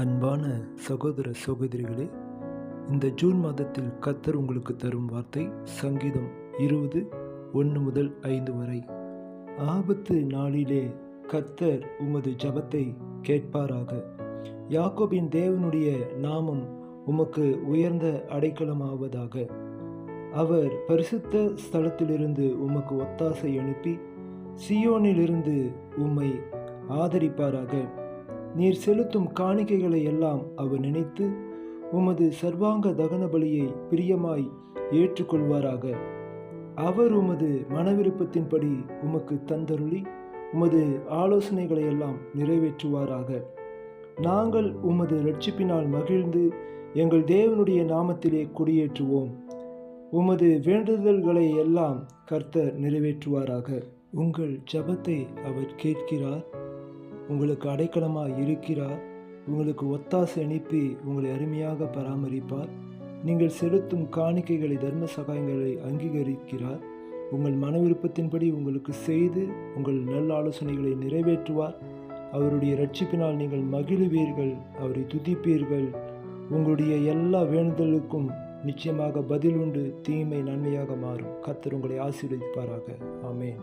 அன்பான சகோதர சகோதரிகளே, இந்த ஜூன் மாதத்தில் கர்த்தர் உங்களுக்கு தரும் வார்த்தை சங்கீதம் 20:1-5 வரை. ஆபத்து நாளிலே கர்த்தர் உமது ஜெபத்தை கேட்பாராக. யாக்கோபின் தேவனுடைய நாமம் உமக்கு உயர்ந்த அடைக்கலமாவதாக. அவர் பரிசுத்த ஸ்தலத்திலிருந்து உமக்கு ஒத்தாசை அனுப்பி சீயோனிலிருந்து உம்மை ஆதரிப்பாராக. நீர் செலுத்தும் காணிக்கைகளை எல்லாம் அவர் நினைத்து உமது சர்வாங்க தகன பலியை பிரியமாய் ஏற்றுக்கொள்வாராக. அவர் உமது மனவிருப்பத்தின்படி உமக்கு தந்தருளி உமது ஆலோசனைகளை எல்லாம் நிறைவேற்றுவாராக. நாங்கள் உமது இரட்சிப்பினால் மகிழ்ந்து எங்கள் தேவனுடைய நாமத்திலே குடியேற்றுவோம். உமது வேண்டுதல்களை எல்லாம் கர்த்தர் நிறைவேற்றுவாராக. உங்கள் ஜெபத்தை அவர் கேட்கிறார், உங்களுக்கு அடைக்கலமாக இருக்கிறார், உங்களுக்கு ஒத்தாசை அனுப்பி உங்களை அருமையாக பராமரிப்பார். நீங்கள் செலுத்தும் காணிக்கைகளை தர்ம சகாயங்களை அங்கீகரிக்கிறார். உங்கள் மன விருப்பத்தின்படி உங்களுக்கு செய்து உங்கள் நல்ல ஆலோசனைகளை நிறைவேற்றுவார். அவருடைய இரட்சிப்பினால் நீங்கள் மகிழுவீர்கள், அவரை துதிப்பீர்கள். உங்களுடைய எல்லா வேண்டுதலுக்கும் நிச்சயமாக பதில் உண்டு. தீமை நன்மையாக மாறும். கர்த்தர் உங்களை ஆசீர்வதிப்பாராக. ஆமென்.